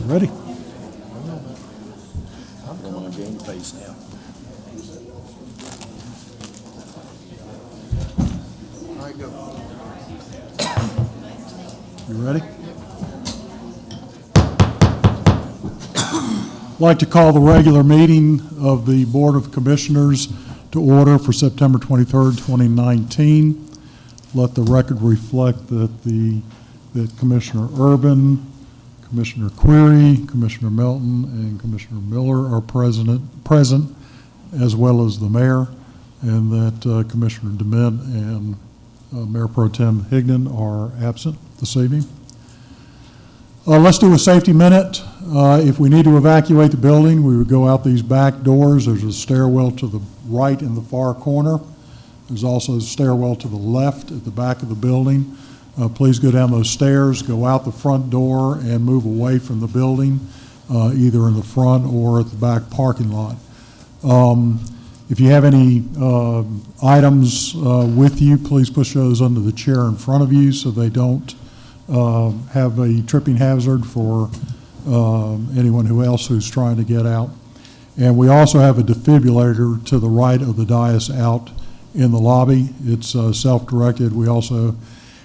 Ready? I'm going to game face now. All right, go. You ready? I'd like to call the regular meeting of the Board of Commissioners to order for September 23rd, 2019. Let the record reflect that Commissioner Urban, Commissioner Query, Commissioner Melton, and Commissioner Miller are present, as well as the mayor, and that Commissioner DeMint and Mayor Pro Tem Higdon are absent this evening. Let's do a safety minute. If we need to evacuate the building, we would go out these back doors. There's a stairwell to the right in the far corner. There's also a stairwell to the left at the back of the building. Please go down those stairs, go out the front door, and move away from the building, either in the front or at the back parking lot. If you have any items with you, please push those under the chair in front of you so they don't have a tripping hazard for anyone else who's trying to get out. And we also have a defibrillator to the right of the dais out in the lobby. It's self-directed. We also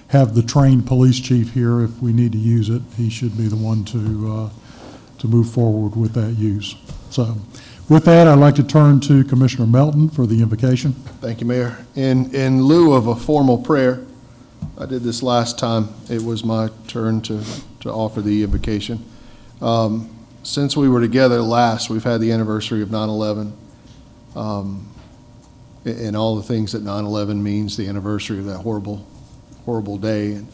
have the trained police chief here if we need to use it. He should be the one to move forward with that use. So with that, I'd like to turn to Commissioner Melton for the invocation. Thank you, Mayor. In lieu of a formal prayer, I did this last time. It was my turn to offer the invocation. Since we were together last, we've had the anniversary of 9/11 and all the things that 9/11 means, the anniversary of that horrible day. And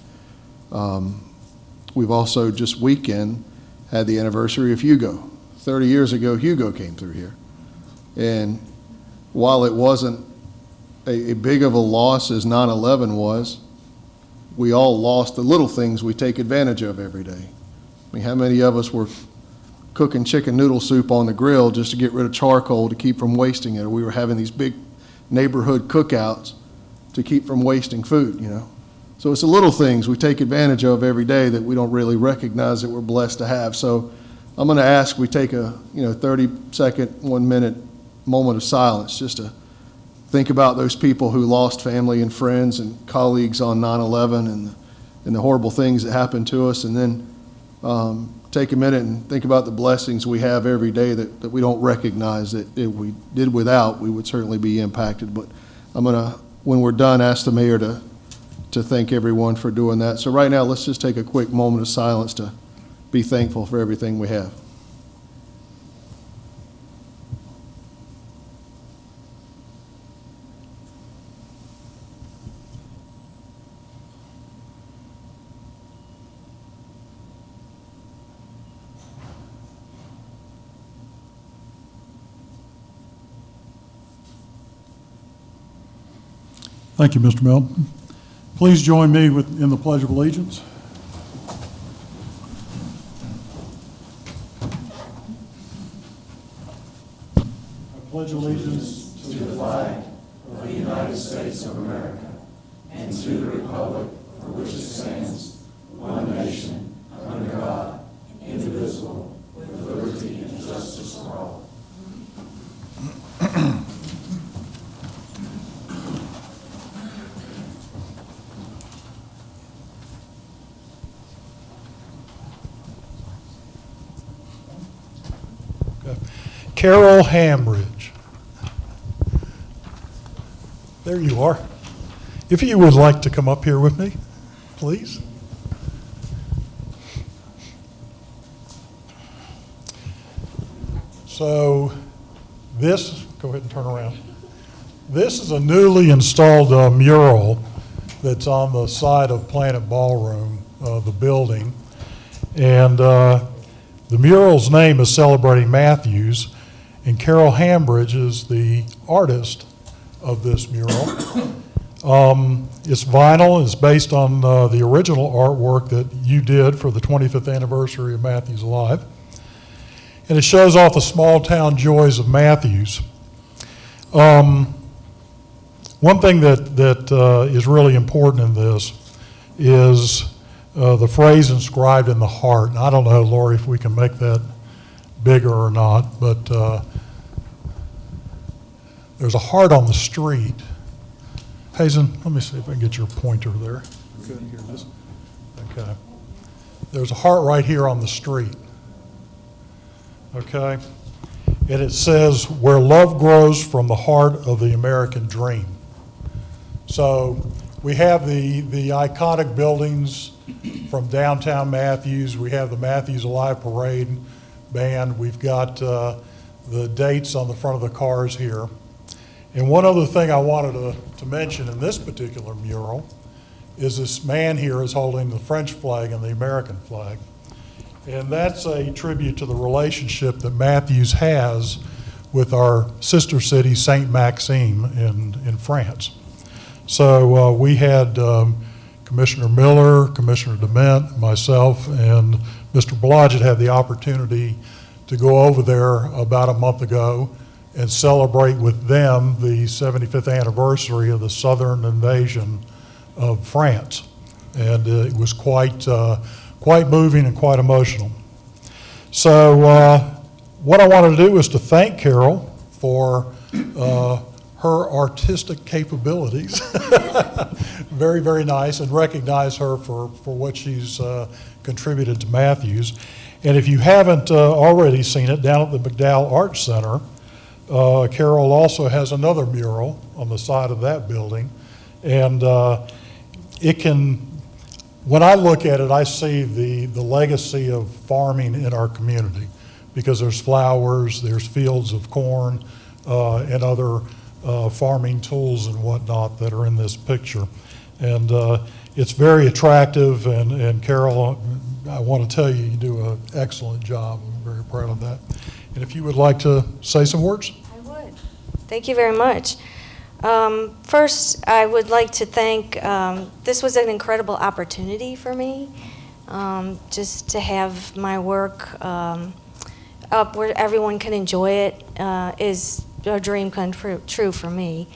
we've also just weekend had the anniversary of Hugo. 30 years ago, Hugo came through here. And while it wasn't a big of a loss as 9/11 was, we all lost the little things we take advantage of every day. I mean, how many of us were cooking chicken noodle soup on the grill just to get rid of charcoal to keep from wasting it? Or we were having these big neighborhood cookouts to keep from wasting food, you know? So it's the little things we take advantage of every day that we don't really recognize that we're blessed to have. So I'm going to ask we take a 30-second, 1-minute moment of silence just to think about those people who lost family and friends and colleagues on 9/11 and the horrible things that happened to us, and then take a minute and think about the blessings we have every day that we don't recognize, that if we did without, we would certainly be impacted. But I'm going to, when we're done, ask the mayor to thank everyone for doing that. So right now, let's just take a quick moment of silence to be thankful for everything we have. Thank you, Mr. Melton. Please join me in the Pledge of Allegiance. I pledge allegiance to the flag of the United States of America and to the republic for which it stands, one nation, under God, indivisible, with liberty and justice for all. Carol Hambridge. There you are. If you would like to come up here with me, please. So this, go ahead and turn around. This is a newly installed mural that's on the side of Planet Ballroom, the building. And the mural's name is Celebrating Matthews, and Carol Hambridge is the artist of this mural. It's vinyl. It's based on the original artwork that you did for the 25th anniversary of Matthews Alive. And it shows off the small town joys of Matthews. One thing that is really important in this is the phrase inscribed in the heart. And I don't know, Lori, if we can make that bigger or not, but there's a heart on the street. Hazen, let me see if I can get your pointer there. Good, here it is. Okay. There's a heart right here on the street. Okay? And it says, where love grows from the heart of the American dream. So we have the iconic buildings from downtown Matthews. We have the Matthews Alive Parade band. We've got the dates on the front of the cars here. And one other thing I wanted to mention in this particular mural is this man here is holding the French flag and the American flag. And that's a tribute to the relationship that Matthews has with our sister city, Saint Maxime in France. So we had Commissioner Miller, Commissioner DeMint, myself, and Mr. Blodgett had the opportunity to go over there about a month ago and celebrate with them the 75th anniversary of the southern invasion of France. And it was quite moving and quite emotional. So what I wanted to do was to thank Carol for her artistic capabilities. Very, very nice, and recognize her for what she's contributed to Matthews. And if you haven't already seen it, down at the McDowell Arts Center, Carol also has another mural on the side of that building. And it can, when I look at it, I see the legacy of farming in our community, because there's flowers, there's fields of corn, and other farming tools and whatnot that are in this picture. And it's very attractive, and Carol, I want to tell you, you do an excellent job. I'm very proud of that. And if you would like to say some words? I would. Thank you very much. First, I would like to thank, this was an incredible opportunity for me, just to have my work up where everyone can enjoy it is a dream come true for me.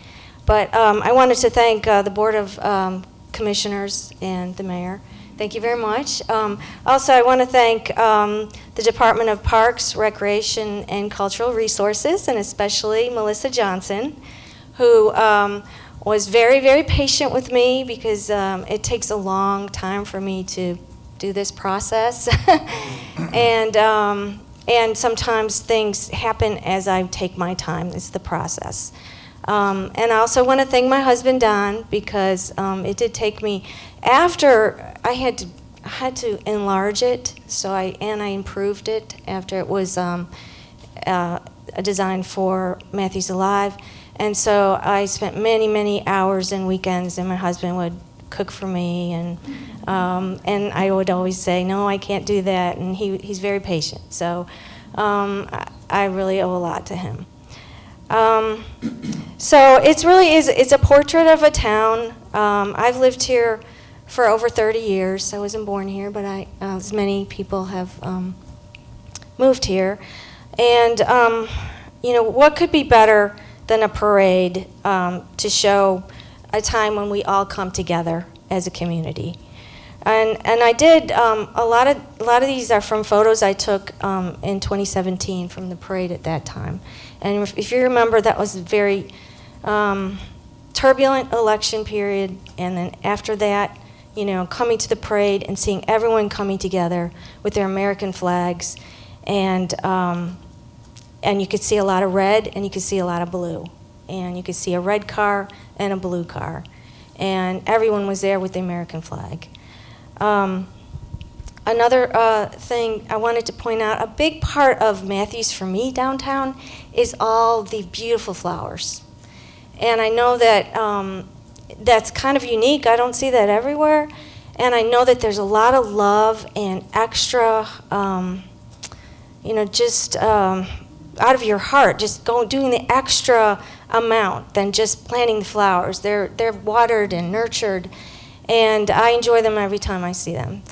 But I wanted to thank the Board of Commissioners and the Mayor. Thank you very much. Also, I want to thank the Department of Parks, Recreation, and Cultural Resources, and especially Melissa Johnson, who was very, very patient with me, because it takes a long time for me to do this process. And sometimes things happen as I take my time. It's the process. And I also want to thank my husband, Don, because it did take me, after I had to enlarge it, so I improved it after it was a design for Matthews Alive. And so I spent many, many hours and weekends, and my husband would cook for me, and I would always say, no, I can't do that, and he's very patient. So I really owe a lot to him. So it's a portrait of a town. I've lived here for over 30 years. I wasn't born here, but as many people have moved here. And what could be better than a parade to show a time when we all come together as a community? And I did a lot of these are from photos I took in 2017 from the parade at that time. And if you remember, that was a very turbulent election period. And then after that, coming to the parade and seeing everyone coming together with their American flags, and you could see a lot of red and you could see a lot of blue, and you could see a red car and a blue car, and everyone was there with the American flag. Another thing I wanted to point out, a big part of Matthews for me downtown is all the beautiful flowers. And I know that that's kind of unique. I don't see that everywhere. And I know that there's a lot of love and extra, just out of your heart, just doing the extra amount than just planting the flowers. They're watered and nurtured, and I enjoy them every time I see them.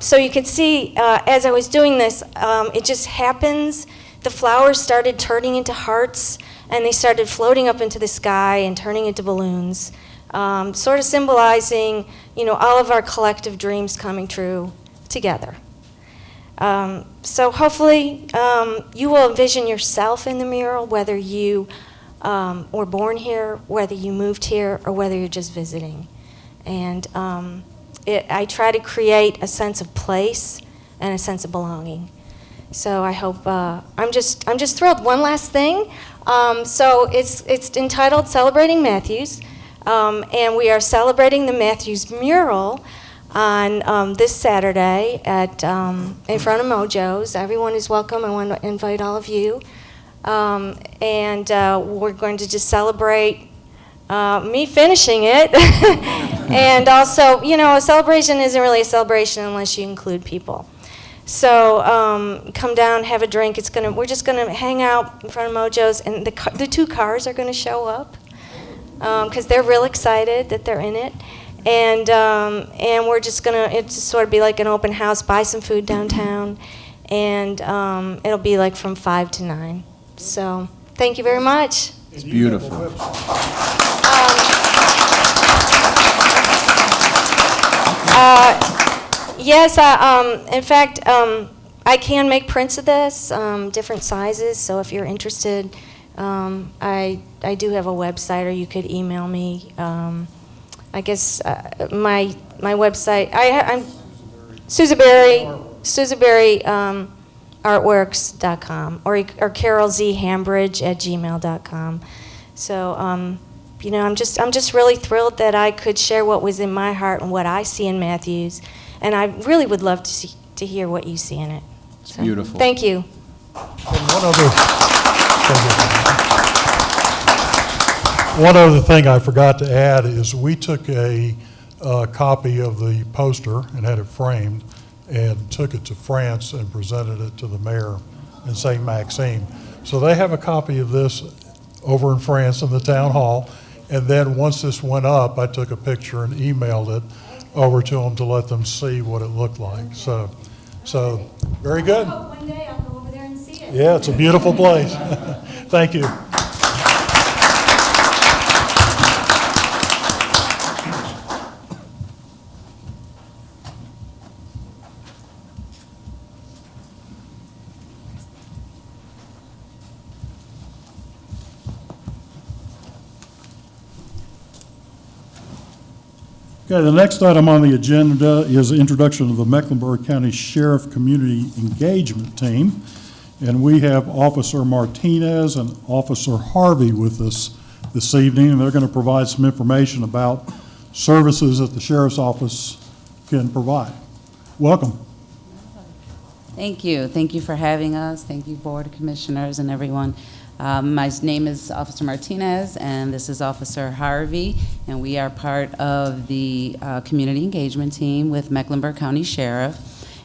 So you can see, as I was doing this, it just happens. The flowers started turning into hearts, and they started floating up into the sky and turning into balloons. sort of symbolizing, all of our collective dreams coming true together. So hopefully you will envision yourself in the mural, whether you were born here, whether you moved here, or whether you're just visiting. And I try to create a sense of place and a sense of belonging. So I hope, I'm just thrilled. One last thing. So it's entitled Celebrating Matthews, and we are celebrating the Matthews mural on this Saturday at in front of Mojo's. Everyone is welcome. I want to invite all of you. And we're going to just celebrate me finishing it. And also, a celebration isn't really a celebration unless you include people. So come down, have a drink. We're just gonna hang out in front of Mojo's, and the two cars are gonna show up because they're real excited that they're in it. And we're just it's just sort of be like an open house, buy some food downtown, and it'll be like from 5 to 9. So thank you very much. It's beautiful. Yes, in fact, I can make prints of this, different sizes, so if you're interested, I do have a website, or you could email me. I guess my website, I'm Susaberry artworks.com, or carolzhambridge@gmail.com. So, I'm just really thrilled that I could share what was in my heart and what I see in Matthews, and I really would love to hear what you see in it. It's beautiful. Thank you. One other thing I forgot to add is we took a copy of the poster and had it framed and took it to France and presented it to the mayor in St. Maxime. So they have a copy of this over in France in the town hall. And then once this went up, I took a picture and emailed it over to them to let them see what it looked like. So very good. I hope one day I'll go over there and see it. Yeah, it's a beautiful place. Thank you. Okay, the next item on the agenda is the introduction of the Mecklenburg County Sheriff Community Engagement Team. And we have Officer Martinez and Officer Harvey with us this evening, and they're going to provide some information about services that the Sheriff's Office can provide. Welcome. Thank you. Thank you for having us. Thank you, Board of Commissioners and everyone. My name is Officer Martinez, and this is Officer Harvey, and we are part of the community engagement team with Mecklenburg County Sheriff.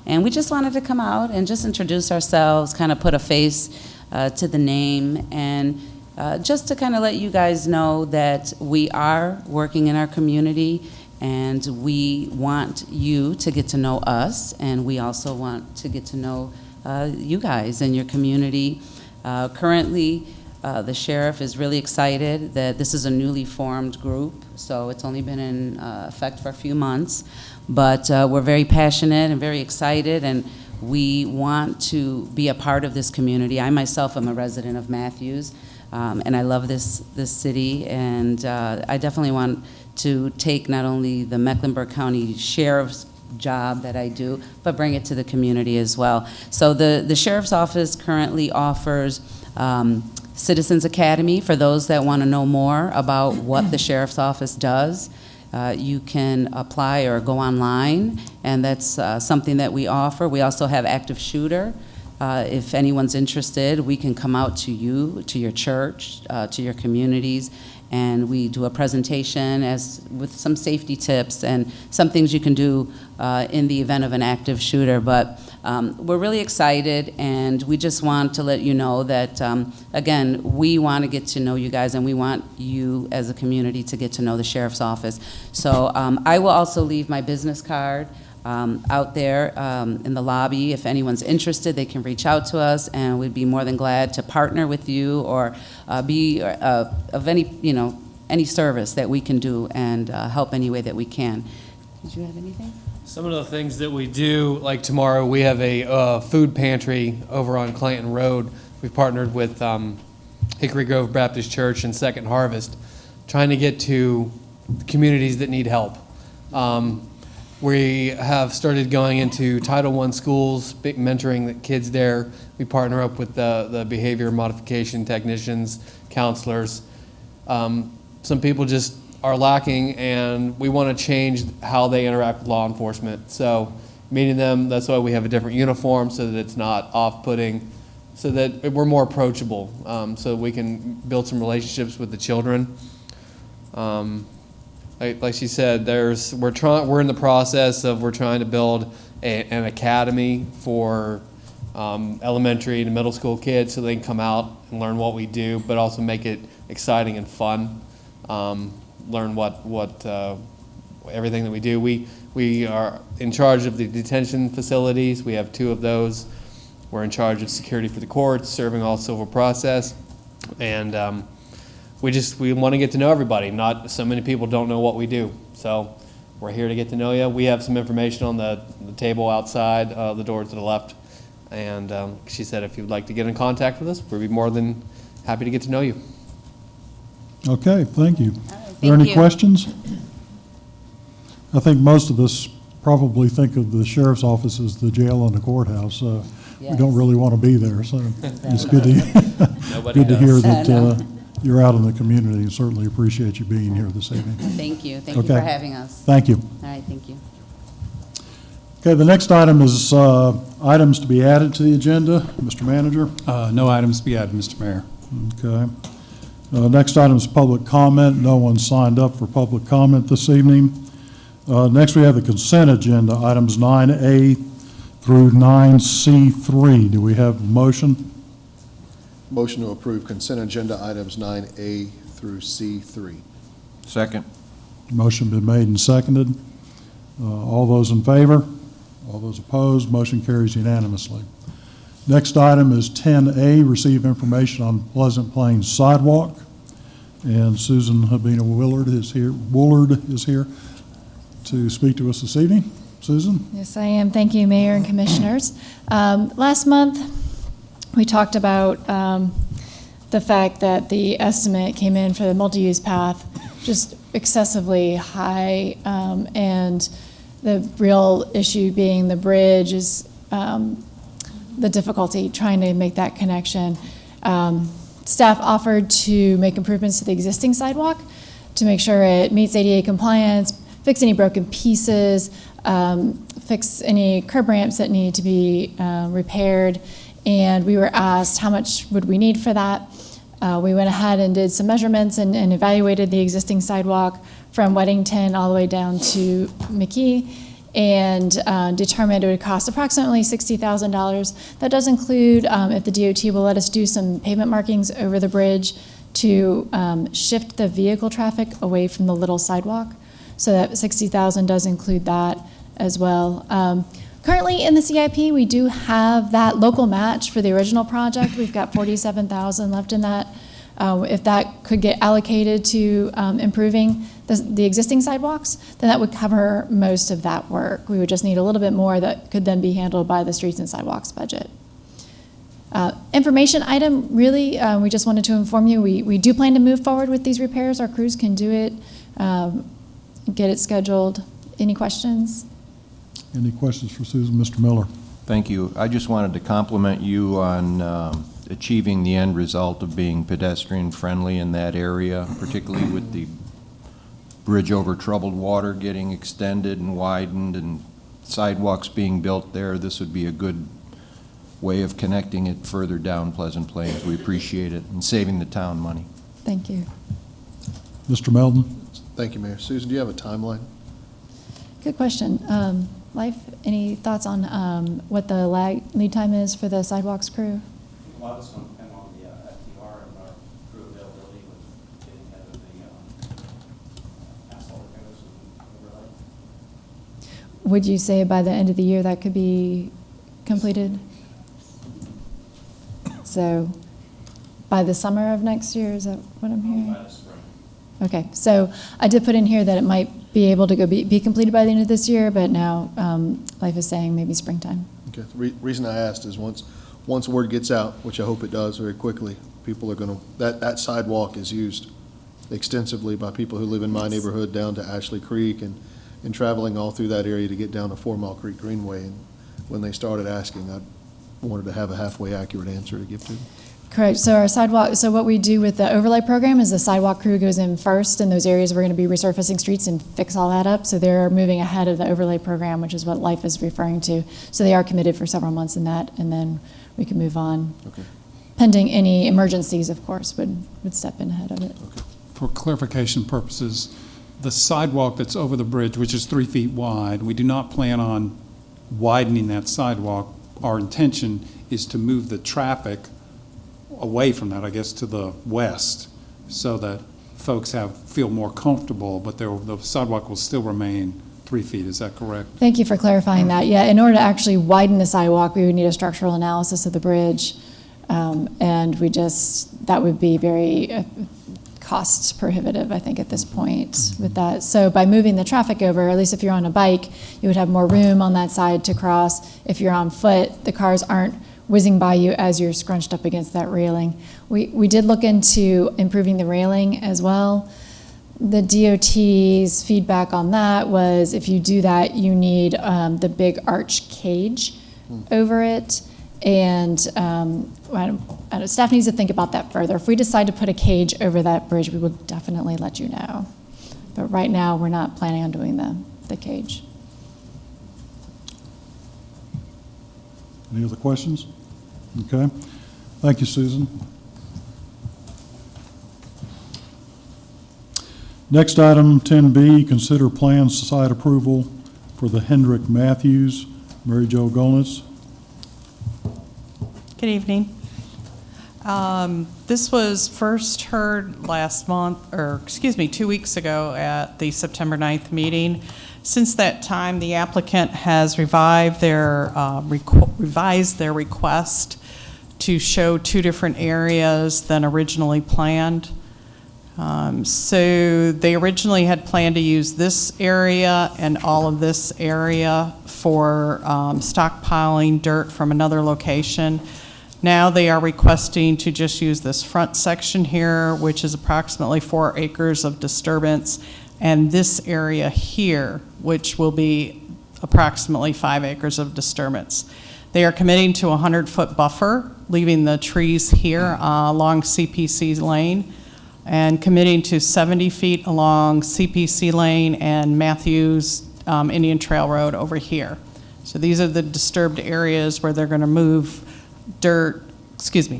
And we just wanted to come out and just introduce ourselves, kind of put a face to the name, and just to kind of let you guys know that we are working in our community, and we want you to get to know us, and we also want to get to know you guys and your community. Currently, the sheriff is really excited that this is a newly formed group, so it's only been in effect for a few months, but we're very passionate and very excited, and we want to be a part of this community. I myself am a resident of Matthews, and I love this city, and I definitely want to take not only the Mecklenburg County Sheriff's job that I do, but bring it to the community as well. So the Sheriff's Office currently offers Citizens Academy for those that want to know more about what the Sheriff's Office does. You can apply or go online, and that's something that we offer. We also have active shooter. If anyone's interested, we can come out to you, to your church, to your communities, and we do a presentation with some safety tips and some things you can do in the event of an active shooter. But we're really excited, and we just want to let you know that, again, we want to get to know you guys, and we want you as a community to get to know the Sheriff's Office. So I will also leave my business card out there in the lobby. If anyone's interested, they can reach out to us, and we'd be more than glad to partner with you or be of any any service that we can do and help any way that we can. Did you have anything? Some of the things that we do, like tomorrow, we have a food pantry over on Clanton Road. We've partnered with Hickory Grove Baptist Church and Second Harvest, trying to get to communities that need help. We have started going into Title I schools, mentoring the kids there. We partner up with the behavior modification technicians, counselors. Some people just are lacking, and we want to change how they interact with law enforcement. So meeting them, that's why we have a different uniform, so that it's not off-putting, so that we're more approachable, so we can build some relationships with the children. Like she said, we're in the process of trying to build an academy for elementary and middle school kids, so they can come out and learn what we do, but also make it exciting and fun. Learn what everything that we do. We are in charge of the detention facilities. We have 2 of those. We're in charge of security for the courts, serving all civil process, and we want to get to know everybody. Not so many people don't know what we do, so we're here to get to know you. We have some information on the table outside the door to the left, and she said if you'd like to get in contact with us, we'd be more than happy to get to know you. Okay, thank you. Are there Thank any you. questions? I think most of us probably think of the sheriff's office as the jail and the courthouse. We Yes. don't really want to be there, so it's good Nobody to hear does. that I know. you're out in the community, and certainly appreciate you being here this evening. Thank you. Thank you Okay. for having us. Thank you. All right, thank you. Okay, the next item is items to be added to the agenda. Mr. Manager? No items to be added, Mr. Mayor. Okay. Next item is public comment. No one signed up for public comment this evening. Next, we have the consent agenda, items 9A through 9C3. Do we have a motion? Motion to approve consent agenda items 9A through C3. Second. Motion been made and seconded. All those in favor? All those opposed? Motion carries unanimously. Next item is 10A, receive information on Pleasant Plains sidewalk. And Susan Habina Willard is here to speak to us this evening. Susan? Yes, I am. Thank you, Mayor and Commissioners. Last month, we talked about the fact that the estimate came in for the multi-use path just excessively high, and the real issue being the bridge is the difficulty trying to make that connection. Staff offered to make improvements to the existing sidewalk to make sure it meets ADA compliance, fix any broken pieces, fix any curb ramps that need to be repaired. And we were asked how much would we need for that. We went ahead and did some measurements and evaluated the existing sidewalk from Weddington all the way down to McKee, and determined it would cost approximately $60,000. That does include, if the DOT will let us do some pavement markings over the bridge to shift the vehicle traffic away from the little sidewalk. So that $60,000 does include that as well. Currently in the CIP, we do have that local match for the original project. We've got $47,000 left in that. If that could get allocated to improving the existing sidewalks, then that would cover most of that work. We would just need a little bit more that could then be handled by the streets and sidewalks budget. Information item, really, we just wanted to inform you, we do plan to move forward with these repairs. Our crews can do it, get it scheduled. Any questions? Any questions for Susan? Mr. Miller? Thank you. I just wanted to compliment you on achieving the end result of being pedestrian-friendly in that area, particularly with the bridge over troubled water getting extended and widened and sidewalks being built there. This would be a good way of connecting it further down Pleasant Plains. We appreciate it, and saving the town money. Thank you. Mr. Melton? Thank you, Mayor. Susan, do you have a timeline? Good question. Life, any thoughts on what the lead time is for the sidewalks crew? A lot of it's going to depend on the FDR and our crew availability with getting ahead of the asphalt repairs and overlay. Would you say by the end of the year that could be completed? So by the summer of next year, is that what I'm hearing? By the spring. Okay, so I did put in here that it might be able to be completed by the end of this year, but now Life is saying maybe springtime. Okay, the reason I asked is once word gets out, which I hope it does very quickly, people are gonna, that sidewalk is used extensively by people who live in my neighborhood down to Ashley Creek and traveling all through that area to get down to 4 Mile Creek Greenway. And when they started asking, I wanted to have a halfway accurate answer to give to them. Correct. So our sidewalk, so what we do with the overlay program is the sidewalk crew goes in first in those areas we're going to be resurfacing streets and fix all that up. So they're moving ahead of the overlay program, which is what Life is referring to. So they are committed for several months in that, and then we can move on. Okay. Pending any emergencies, of course, would step in ahead of it. For clarification purposes, the sidewalk that's over the bridge, which is 3 feet wide, we do not plan on widening that sidewalk. Our intention is to move the traffic away from that, I guess, to the west, so that folks feel more comfortable, but the sidewalk will still remain 3 feet. Is that correct? Thank you for clarifying that. Yeah, in order to actually widen the sidewalk, we would need a structural analysis of the bridge, and that would be very cost prohibitive, I think, at this point with that. So by moving the traffic over, at least if you're on a bike, you would have more room on that side to cross. If you're on foot, the cars aren't whizzing by you as you're scrunched up against that railing. We did look into improving the railing as well. The DOT's feedback on that was if you do that, you need the big arch cage over it. And staff needs to think about that further. If we decide to put a cage over that bridge, we will definitely let you know. But right now, we're not planning on doing the cage. Any other questions? Okay. Thank you, Susan. Next item, 10B, consider plan site approval for the Hendrick Matthews. Mary Jo Golnitz. Good evening. This was first heard last month, 2 weeks ago at the September 9th meeting. Since that time, the applicant has revised their request to show 2 different areas than originally planned. So they originally had planned to use this area and all of this area for stockpiling dirt from another location. Now they are requesting to just use this front section here, which is approximately 4 acres of disturbance, and this area here, which will be approximately 5 acres of disturbance. They are committing to a 100-foot buffer, leaving the trees here along CPC Lane, and committing to 70 feet along CPC Lane and Matthews Indian Trail Road over here. So these are the disturbed areas where they're going to move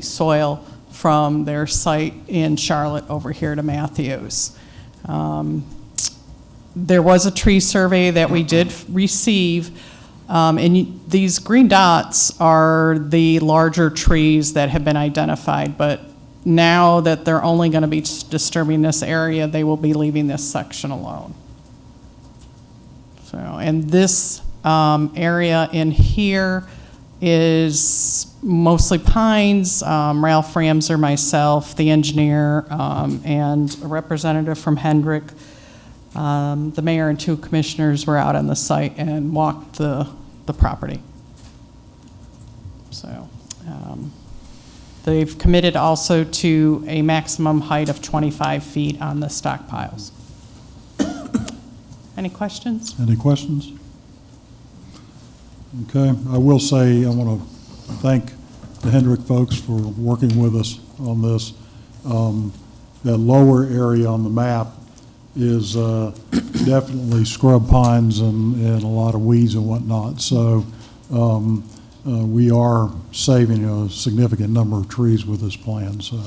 soil from their site in Charlotte over here to Matthews. There was a tree survey that we did receive, and these green dots are the larger trees that have been identified, but now that they're only going to be disturbing this area, they will be leaving this section alone. So, and this area in here is mostly pines. Ralph Ramser, myself, the engineer, and a representative from Hendrick. The mayor and 2 commissioners were out on the site and walked the property. So they've committed also to a maximum height of 25 feet on the stockpiles. Any questions? Any questions? Okay, I will say I want to thank the Hendrick folks for working with us on this. That lower area on the map is definitely scrub pines and a lot of weeds and whatnot. So we are saving a significant number of trees with this plan. So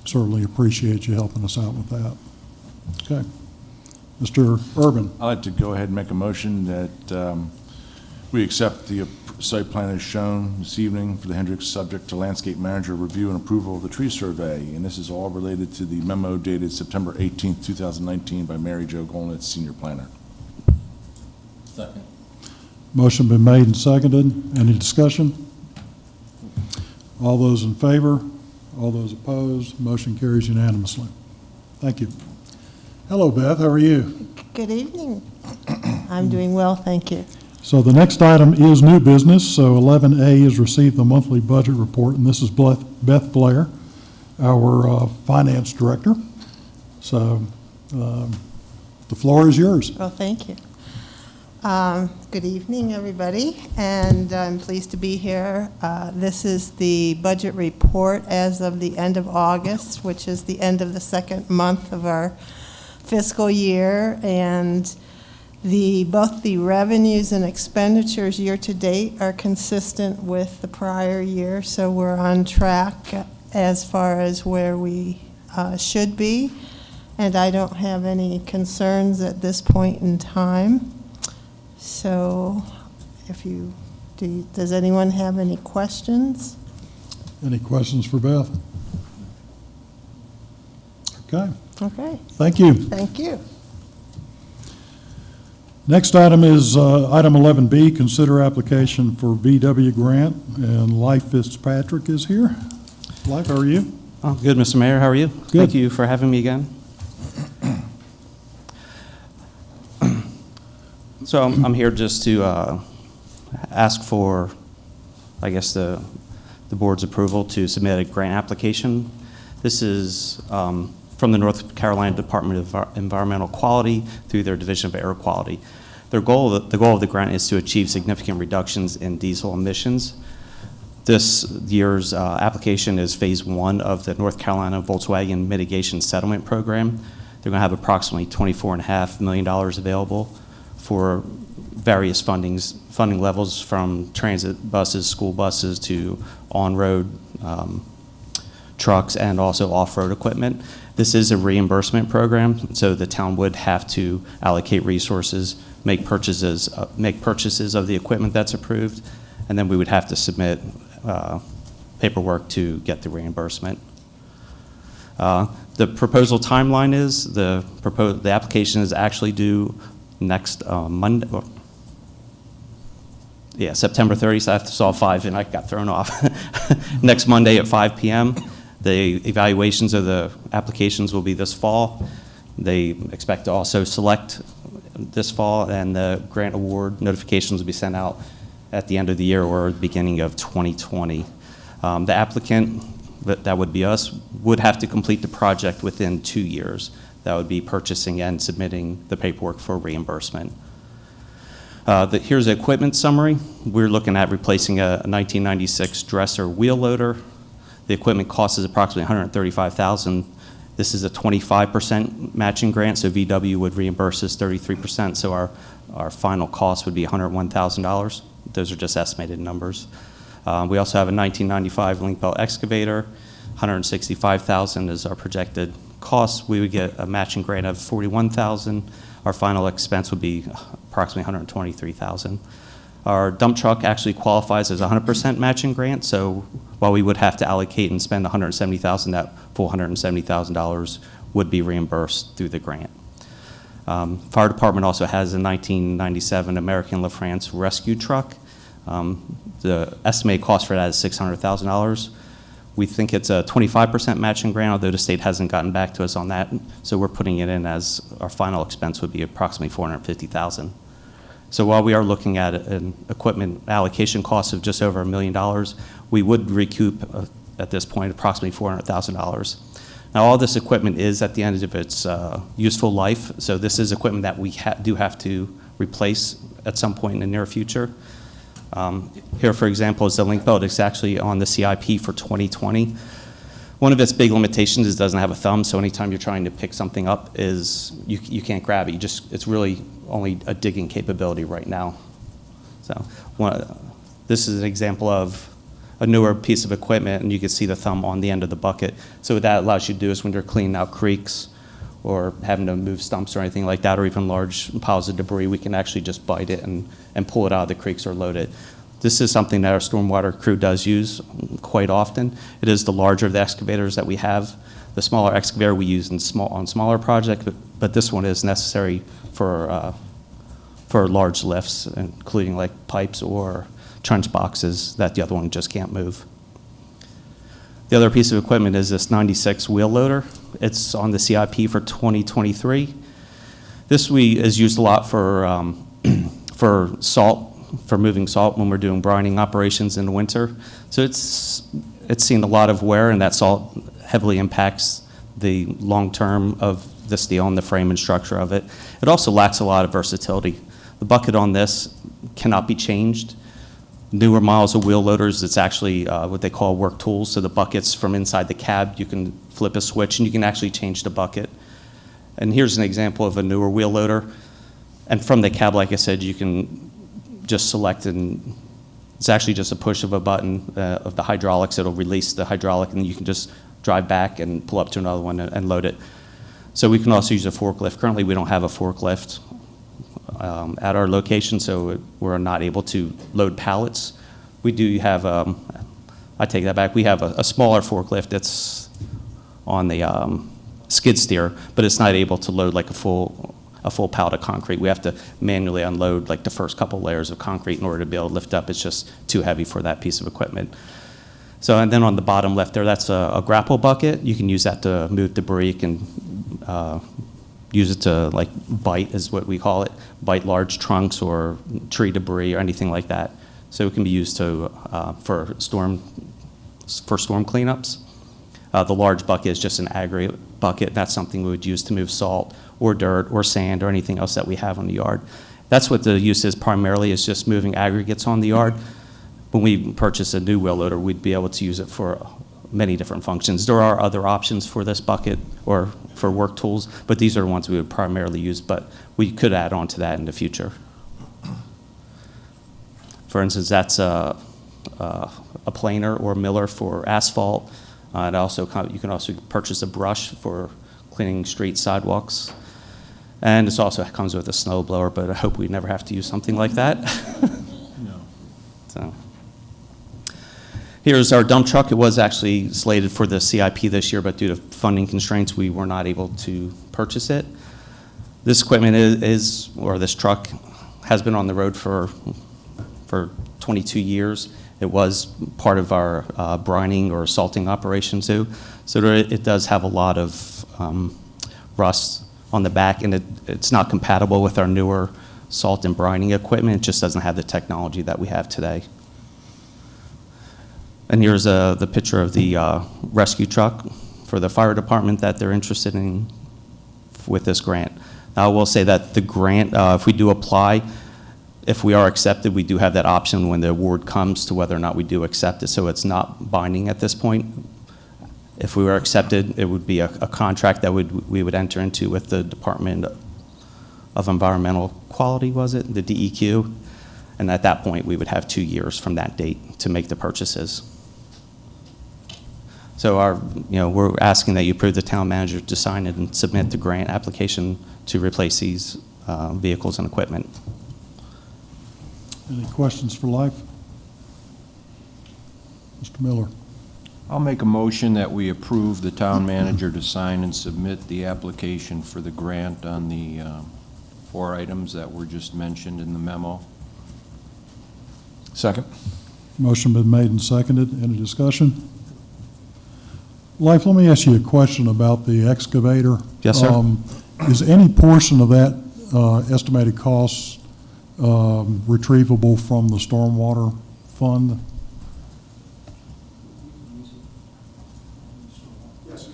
certainly appreciate you helping us out with that. Okay. Mr. Urban. I'd like to go ahead and make a motion that we accept the site plan as shown this evening for the Hendricks, subject to landscape manager review and approval of the tree survey. And this is all related to the memo dated September 18th, 2019 by Mary Jo Golnitz, senior planner. Second. Motion been made and seconded. Any discussion? All those in favor? All those opposed? Motion carries unanimously. Thank you. Hello, Beth, how are you? Good evening. I'm doing well, thank you. So the next item is new business, so 11A is receive the monthly budget report, and this is Beth Blair, our finance director. So the floor is yours. Well, thank you. Good evening, everybody, and I'm pleased to be here. This is the budget report as of the end of August, which is the end of the second month of our fiscal year, and both the revenues and expenditures year-to-date are consistent with the prior year, so we're on track as far as where we should be, and I don't have any concerns at this point in time. So does anyone have any questions? Any questions for Beth? Okay, Okay, thank you. thank you. Next item is item 11B, consider application for VW grant, and Life Fitzpatrick is here. Life, how are you? Oh, good, Mr. Mayor. How are you? Good. Thank you for having me again. So I'm here just to ask for, I guess, the board's approval to submit a grant application. This is from the North Carolina Department of Environmental Quality through their Division of Air Quality. The goal of the grant is to achieve significant reductions in diesel emissions. This year's application is phase 1 of the North Carolina Volkswagen Mitigation Settlement Program. They're going to have approximately $24.5 million available for various funding levels, from transit buses, school buses, to on-road trucks, and also off-road equipment. This is a reimbursement program, so the town would have to allocate resources, make purchases of the equipment that's approved, and then we would have to submit paperwork to get the reimbursement. The proposal timeline is the application is actually due next Monday. September 30th. I saw 5 and I got thrown off. Next Monday at 5 p.m. The evaluations of the applications will be this fall. They expect to also select this fall, and the grant award notifications will be sent out at the end of the year or the beginning of 2020. The applicant, that would be us, would have to complete the project within 2 years. That would be purchasing and submitting the paperwork for reimbursement. Here's the equipment summary. We're looking at replacing a 1996 dresser wheel loader. The equipment cost is approximately $135,000. This is a 25% matching grant, so VW would reimburse us 33%, so our final cost would be $101,000. Those are just estimated numbers. We also have a 1995 link belt excavator. $165,000 is our projected cost. We would get a matching grant of $41,000. Our final expense would be approximately $123,000. Our dump truck actually qualifies as a 100% matching grant, so while we would have to allocate and spend $170,000, that full $170,000 would be reimbursed through the grant. Fire department also has a 1997 American LaFrance rescue truck. The estimated cost for that is $600,000. We think it's a 25% matching grant, although the state hasn't gotten back to us on that, so we're putting it in as our final expense would be approximately $450,000. So while we are looking at an equipment allocation cost of just over $1 million, we would recoup at this point approximately $400,000. Now, all this equipment is at the end of its useful life, so this is equipment that we do have to replace at some point in the near future. Here, for example, is the link belt. It's actually on the CIP for 2020. One of its big limitations is it doesn't have a thumb, so anytime you're trying to pick something up, you can't grab it. It's really only a digging capability right now. So this is an example of a newer piece of equipment, and you can see the thumb on the end of the bucket. So what that allows you to do is when you're cleaning out creeks or having to move stumps or anything like that, or even large piles of debris, we can actually just bite it and pull it out of the creeks or load it. This is something that our stormwater crew does use quite often. It is the larger of the excavators that we have. The smaller excavator we use on smaller projects, but this one is necessary for large lifts, including like pipes or trench boxes that the other one just can't move. The other piece of equipment is this 96 wheel loader. It's on the CIP for 2023. This is used a lot for for salt, for moving salt when we're doing brining operations in the winter. So it's seen a lot of wear, and that salt heavily impacts the long term of the steel and the frame and structure of it. It also lacks a lot of versatility. The bucket on this cannot be changed. Newer models of wheel loaders, it's actually what they call work tools. So the buckets from inside the cab, you can flip a switch and you can actually change the bucket. And here's an example of a newer wheel loader. And from the cab, like I said, you can just select, and it's actually just a push of a button of the hydraulics. It'll release the hydraulic, and you can just drive back and pull up to another one and load it. So we can also use a forklift. Currently, we don't have a forklift at our location, so we're not able to load pallets. We do have, I take that back, we have a smaller forklift that's on the skid steer, but it's not able to load like a full pallet of concrete. We have to manually unload like the first couple layers of concrete in order to be able to lift up. It's just too heavy for that piece of equipment. So, and then on the bottom left there, that's a grapple bucket. You can use that to move debris. You can use it to like bite, is what we call it, bite large trunks or tree debris or anything like that. So it can be used to for storm cleanups. The large bucket is just an aggregate bucket. That's something we would use to move salt or dirt or sand or anything else that we have on the yard. That's what the use is primarily, is just moving aggregates on the yard. When we purchase a new wheel loader, we'd be able to use it for many different functions. There are other options for this bucket or for work tools, but these are the ones we would primarily use, but we could add on to that in the future. For instance, that's a planer or miller for asphalt. And also, you can also purchase a brush for cleaning street sidewalks. And it also comes with a snow blower, but I hope we never have to use something like that. No. So. Here's our dump truck. It was actually slated for the CIP this year, but due to funding constraints, we were not able to purchase it. This equipment or this truck has been on the road for 22 years. It was part of our brining or salting operation too. So it does have a lot of rust on the back, and it's not compatible with our newer salt and brining equipment. It just doesn't have the technology that we have today. And here's the picture of the rescue truck for the fire department that they're interested in with this grant. Now, I will say that the grant, if we do apply, if we are accepted, we do have that option when the award comes to whether or not we do accept it, so it's not binding at this point. If we were accepted, it would be a contract that we would enter into with the Department of Environmental Quality, was it? The DEQ. And at that point, we would have 2 years from that date to make the purchases. So we're asking that you approve the town manager to sign it and submit the grant application to replace these vehicles and equipment. Any questions for Life? Mr. Miller. I'll make a motion that we approve the town manager to sign and submit the application for the grant on the 4 items that were just mentioned in the memo. Second. Motion been made and seconded. Any discussion? Life, let me ask you a question about the excavator. Yes, sir. Is any portion of that estimated cost retrievable from the stormwater fund?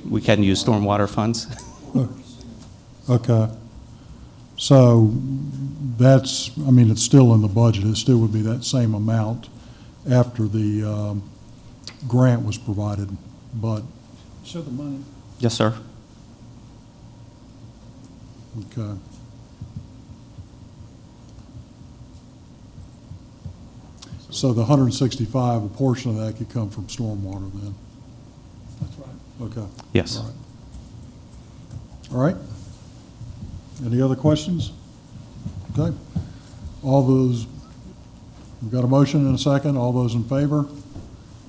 We can use stormwater funds. Okay. So that's, I mean, it's still in the budget. It still would be that same amount after the grant was provided, but. Show the money. Yes, sir. Okay. So the 165, a portion of that could come from stormwater then? That's right. Okay. Yes. All right. All right. Any other questions? Okay. All those, we've got a motion and a second. All those in favor?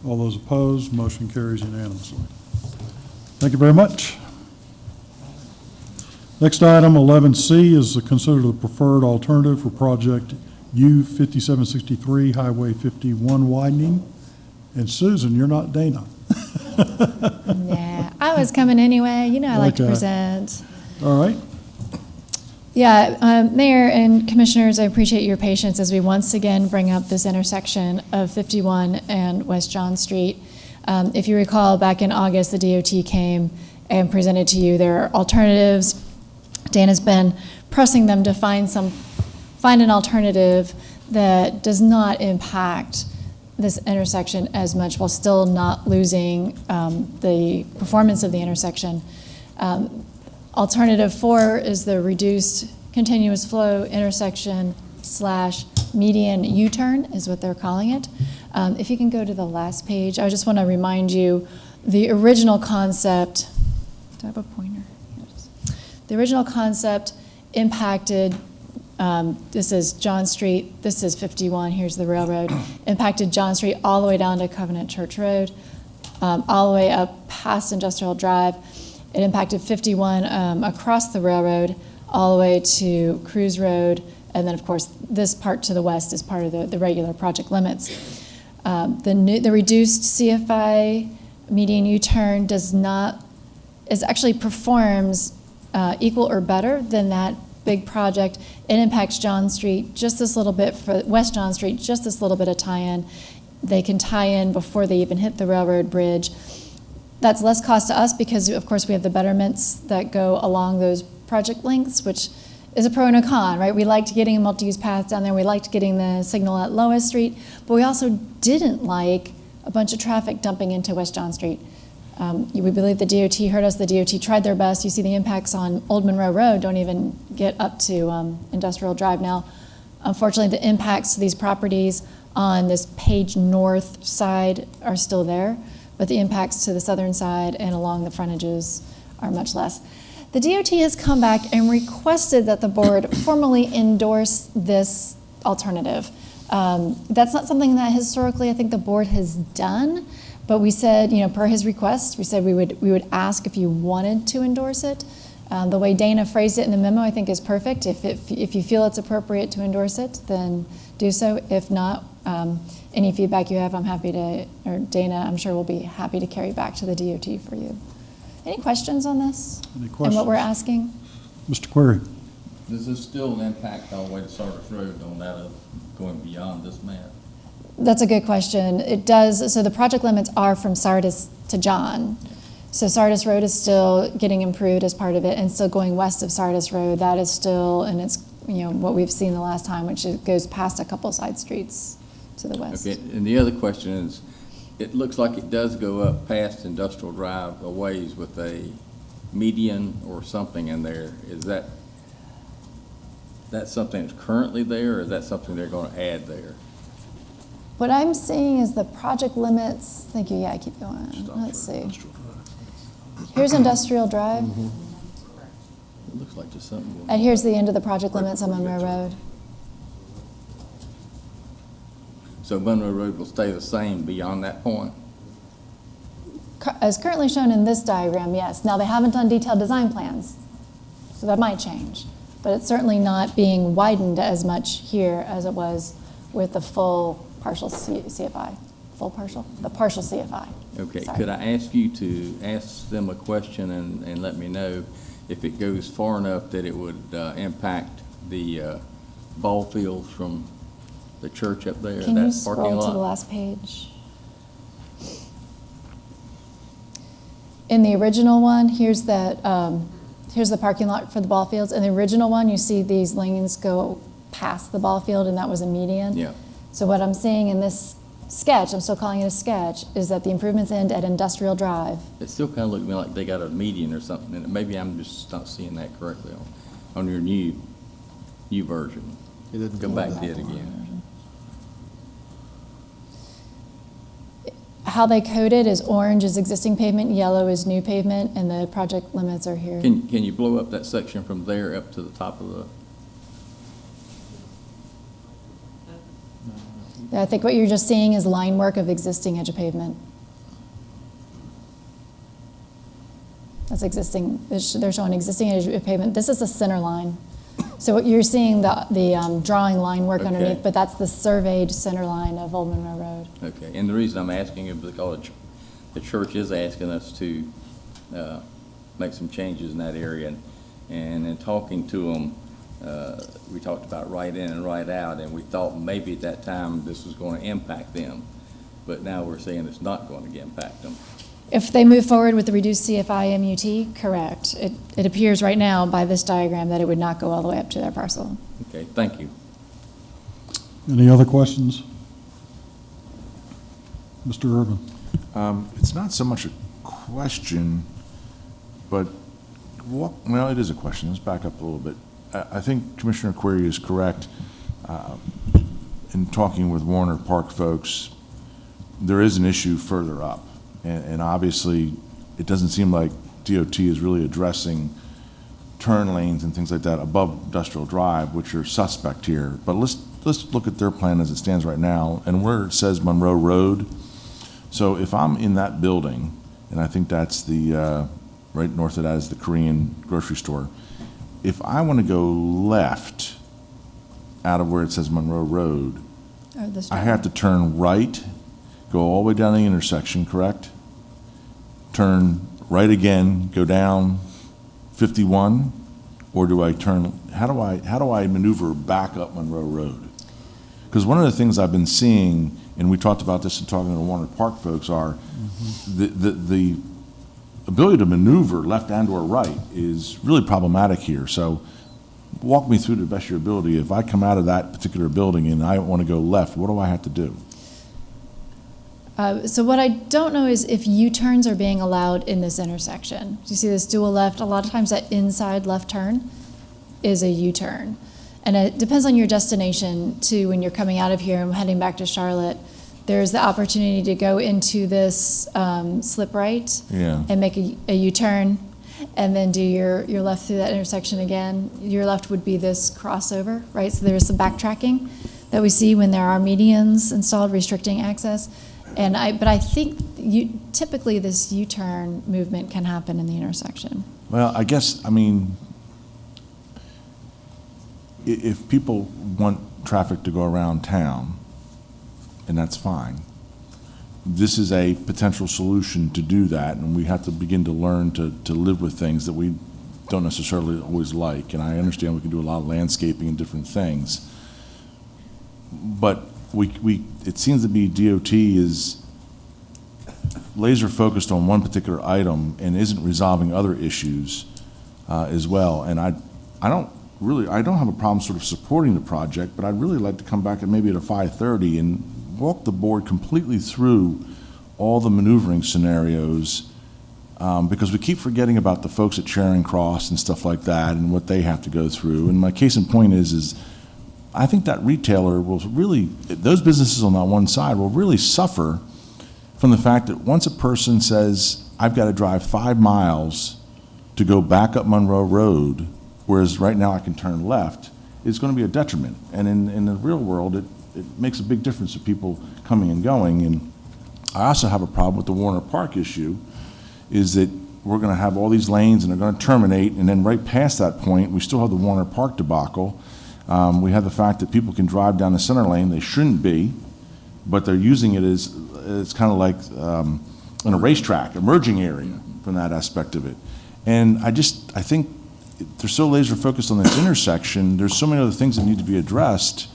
All those opposed? Motion carries unanimously. Thank you very much. Next item, 11C, is to consider the preferred alternative for project U5763 Highway 51 widening. And Susan, you're not Dana. Nah, I was coming anyway. You know I like to Okay. present. All right. Yeah, Mayor and Commissioners, I appreciate your patience as we once again bring up this intersection of 51 and West John Street. If you recall, back in August, the DOT came and presented to you their alternatives. Dana's been pressing them to find an alternative that does not impact this intersection as much while still not losing the performance of the intersection. Alternative 4 is the reduced continuous flow intersection / median U-turn is what they're calling it. If you can go to the last page, I just want to remind you the original concept. Do I have a pointer? Here it is. The original concept impacted, this is John Street, this is 51, here's the railroad, impacted John Street all the way down to Covenant Church Road, all the way up past Industrial Drive. It impacted 51 across the railroad, all the way to Cruise Road, and then, of course, this part to the west is part of the regular project limits. The reduced CFI median U-turn actually performs equal or better than that big project. It impacts John Street just this little bit, for West John Street, just this little bit of tie-in. They can tie in before they even hit the railroad bridge. That's less cost to us because, of course, we have the betterments that go along those project lengths, which is a pro and a con, right? We liked getting a multi-use path down there. We liked getting the signal at Lois Street, but we also didn't like a bunch of traffic dumping into West John Street. We believe the DOT heard us. The DOT tried their best. You see the impacts on Old Monroe Road don't even get up to Industrial Drive now. Unfortunately, the impacts to these properties on this Page North side are still there, but the impacts to the southern side and along the frontages are much less. The DOT has come back and requested that the board formally endorse this alternative. That's not something that historically I think the board has done, but we said, per his request, we said we would ask if you wanted to endorse it. The way Dana phrased it in the memo, I think, is perfect. If you feel it's appropriate to endorse it, then do so. If not, any feedback you have, I'm happy to, or Dana, I'm sure will be happy to carry back to the DOT for you. Any questions on this? Any And questions? what we're asking? Mr. Query? Does this still impact all the way to Sardis Road on that of going beyond this map? That's a good question. It does. So the project limits are from Sardis to John. So Sardis Road is still getting improved as part of it, and still going west of Sardis Road. That is still, and it's what we've seen the last time, which it goes past a couple side streets to the west. Okay, and the other question is, it looks like it does go up past Industrial Drive a ways with a median or something in there. Is that something that's currently there, or is that something they're going to add there? What I'm seeing is the project limits. Thank you. Yeah, keep going. Let's see. Here's Industrial Drive, It looks like just something going and here's the end of the project limits on Monroe Road. So Monroe Road will stay the same beyond that point? As currently shown in this diagram, yes. Now, they haven't done detailed design plans, so that might change. But it's certainly not being widened as much here as it was with the full partial CFI. Full partial? The partial CFI. Okay, Sorry. could I ask you to ask them a question and let me know if it goes far enough that it would impact the ball fields from the church up there, Can you that parking scroll to the lot? last page? In the original one, here's the parking lot for the ball fields. In the original one, you see these lanes go past the ball field, and that was a median. Yeah. So what I'm seeing in this sketch, I'm still calling it a sketch, is that the improvements end at Industrial Drive. It still kind of looked to me like they got a median or something, and maybe I'm just not seeing that correctly on your new version. It didn't Go back to it again. How they code it is orange is existing pavement, yellow is new pavement, and the project limits are here. Can you blow up that section from there up to the top of the? I think what you're just seeing is line work of existing edge of pavement. That's existing. They're showing existing edge of pavement. This is the center line. So what you're seeing the drawing line work Okay. underneath, but that's the surveyed center line of Old Monroe Road. Okay, and the reason I'm asking is because the church is asking us to make some changes in that area. And in talking to them, we talked about right in and right out, and we thought maybe at that time this was going to impact them. But now we're saying it's not going to impact them. If they move forward with the reduced CFI MUT, correct. It appears right now by this diagram that it would not go all the way up to their parcel. Okay, thank you. Any other questions? Mr. Urban? It's not so much a question, but, well, it is a question. Let's back up a little bit. I think Commissioner Query is correct. In talking with Warner Park folks, there is an issue further up. And obviously, it doesn't seem like DOT is really addressing turn lanes and things like that above Industrial Drive, which are suspect here. But let's look at their plan as it stands right now, and where it says Monroe Road. So if I'm in that building, and I think that's the, right north of that is the Korean grocery store. If I want to go left out of where it says Monroe Road, I have to turn right, go all the way down the intersection, correct? Turn right again, go down 51, or do I turn, how do I maneuver back up Monroe Road? Because one of the things I've been seeing, and we talked about this in talking to the Warner Park folks, are the ability to maneuver left and or right is really problematic here. So walk me through to the best of your ability. If I come out of that particular building and I want to go left, what do I have to do? So what I don't know is if U-turns are being allowed in this intersection. You see this dual left, a lot of times that inside left turn is a U-turn. And it depends on your destination too. When you're coming out of here and heading back to Charlotte, there's the opportunity to go into this slip right and make a U-turn and then do your left through that intersection again. Your left would be this crossover, right? So there's some backtracking that we see when there are medians installed restricting access. But I think typically this U-turn movement can happen in the intersection. Well, I guess, I mean, if people want traffic to go around town, and that's fine, this is a potential solution to do that, and we have to begin to learn to live with things that we don't necessarily always like. And I understand we can do a lot of landscaping and different things, but it seems to be DOT is laser focused on one particular item and isn't resolving other issues as well. And I don't have a problem sort of supporting the project, but I'd really like to come back at maybe at a 5:30 and walk the board completely through all the maneuvering scenarios, because we keep forgetting about the folks at Charing Cross and stuff like that and what they have to go through. And my case in point is I think that retailer will really, those businesses on that one side will really suffer from the fact that once a person says, I've got to drive 5 miles to go back up Monroe Road, whereas right now I can turn left, it's going to be a detriment. And in the real world, it makes a big difference to people coming and going. And I also have a problem with the Warner Park issue, is that we're going to have all these lanes and they're going to terminate, and then right past that point, we still have the Warner Park debacle. We have the fact that people can drive down the center lane, they shouldn't be, but they're using it as, it's kind of like in a racetrack, emerging area from that aspect of it. And I think they're so laser focused on this intersection, there's so many other things that need to be addressed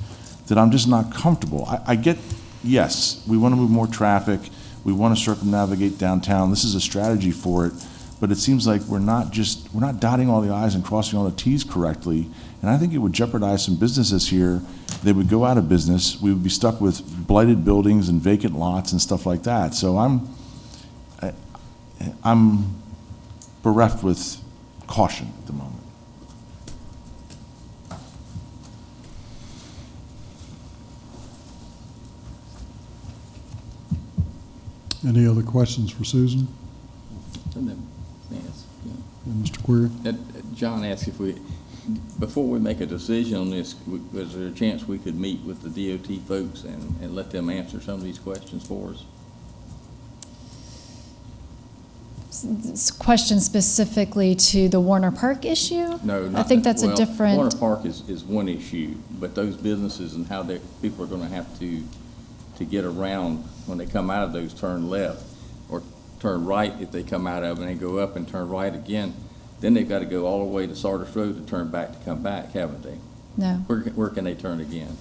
that I'm just not comfortable. I get, yes, we want to move more traffic, we want to circumnavigate downtown, this is a strategy for it, but it seems like we're not dotting all the I's and crossing all the T's correctly, and I think it would jeopardize some businesses here. They would go out of business, we would be stuck with blighted buildings and vacant lots and stuff like that. So I'm bereft with caution at the moment. Any other questions for Susan Yes. and Mr. Query? John asked if before we make a decision on this, was there a chance we could meet with the DOT folks and let them answer some of these questions for us? Question specifically to the Warner Park issue? No, not. I think that's a different. Warner Park is one issue, but those businesses and how people are going to have to get around when they come out of those turn left, or turn right if they come out of it and they go up and turn right again. Then they've got to go all the way to Sardis Road to turn back to come back, haven't they? No. Where can they turn again?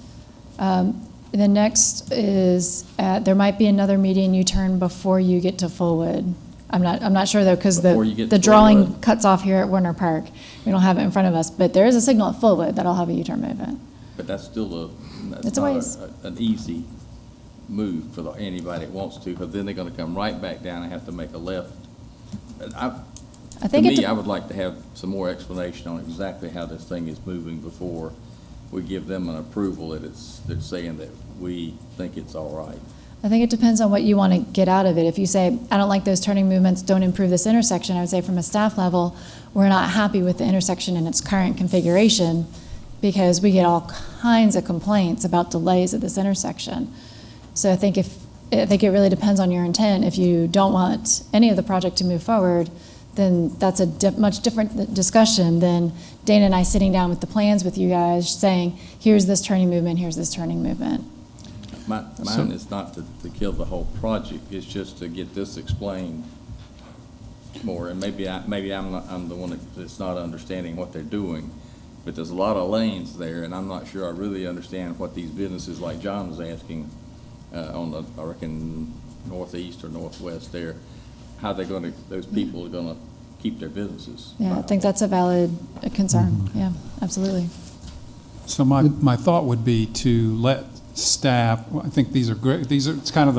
The next is, there might be another median U-turn before you get to Fullwood. I'm not sure though, because Before you get the to drawing Fullwood? cuts off here at Warner Park. We don't have it in front of us, but there is a signal at Fullwood that'll have a U-turn movement. But that's still It's a ways. an easy move for anybody that wants to, because then they're going to come right back down and have to make a left. I To think me, I would like to have some more explanation on exactly how this thing is moving before we give them an approval that they're saying that we think it's all right. I think it depends on what you want to get out of it. If you say, I don't like those turning movements, don't improve this intersection, I would say from a staff level, we're not happy with the intersection in its current configuration because we get all kinds of complaints about delays at this intersection. So I think it really depends on your intent. If you don't want any of the project to move forward, then that's a much different discussion than Dana and I sitting down with the plans with you guys saying, here's this turning movement, here's this turning movement. Mine is not to kill the whole project, it's just to get this explained more, and maybe I'm the one that's not understanding what they're doing, but there's a lot of lanes there, and I'm not sure I really understand what these businesses like John was asking on the, I reckon, northeast or northwest there, how those people are gonna keep their businesses. Yeah, I think that's a valid concern. Yeah, absolutely. So my thought would be to let staff, I think these are great, it's kind of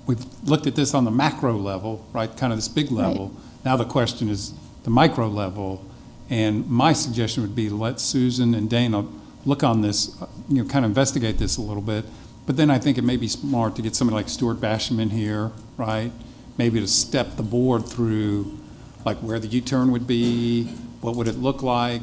we've looked at this on the macro level, right, kind of this big level. Right. Now the question is the micro level, and my suggestion would be let Susan and Dana look on this, kind of investigate this a little bit, but then I think it may be smart to get somebody like Stuart Basham in here, right, maybe to step the board through like where the U-turn would be, what would it look like.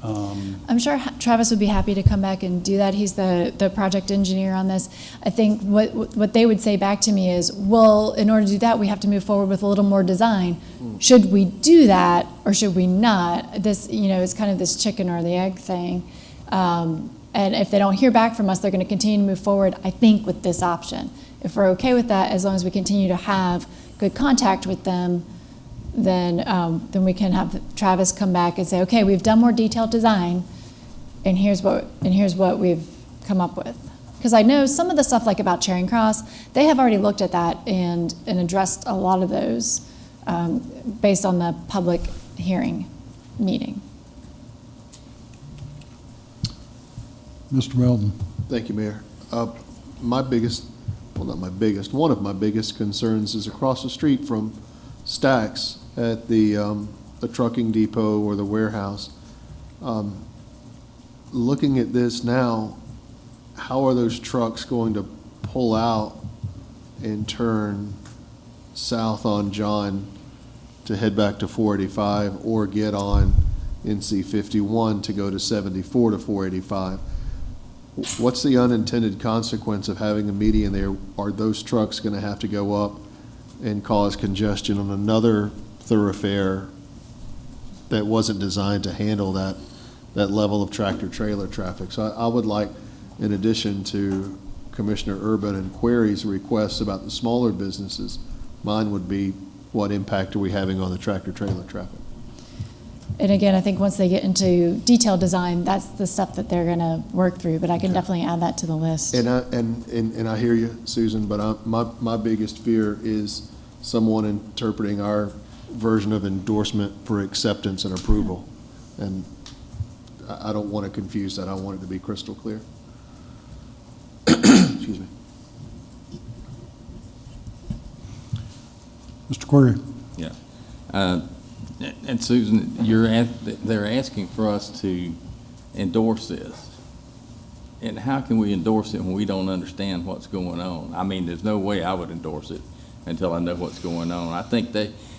I'm sure Travis would be happy to come back and do that. He's the project engineer on this. I think what they would say back to me is, well, in order to do that, we have to move forward with a little more design. Should we do that or should we not? This, it's kind of this chicken or the egg thing. And if they don't hear back from us, they're going to continue to move forward, I think, with this option. If we're okay with that, as long as we continue to have good contact with them, then we can have Travis come back and say, okay, we've done more detailed design, and here's what we've come up with. Because I know some of the stuff like about Charing Cross, they have already looked at that and addressed a lot of those based on the public hearing meeting. Mr. Melton. Thank you, Mayor. One of my biggest concerns is across the street from Stacks at the trucking depot or the warehouse. Looking at this now, how are those trucks going to pull out and turn south on John to head back to 485 or get on NC 51 to go to 74 to 485? What's the unintended consequence of having a median there? Are those trucks going to have to go up and cause congestion on another thoroughfare that wasn't designed to handle that level of tractor-trailer traffic? So I would like, in addition to Commissioner Urban and Query's requests about the smaller businesses, mine would be, what impact are we having on the tractor-trailer traffic? And again, I think once they get into detailed design, that's the stuff that they're going to work through. But I can definitely add that to the list. And I hear you, Susan. But my biggest fear is someone interpreting our version of endorsement for acceptance and approval, and I don't want to confuse that. I want it to be crystal clear. Excuse me. Mr. Query. Yeah. And Susan, they're asking for us to endorse this. And how can we endorse it when we don't understand what's going on? I mean, there's no way I would endorse it until I know what's going on.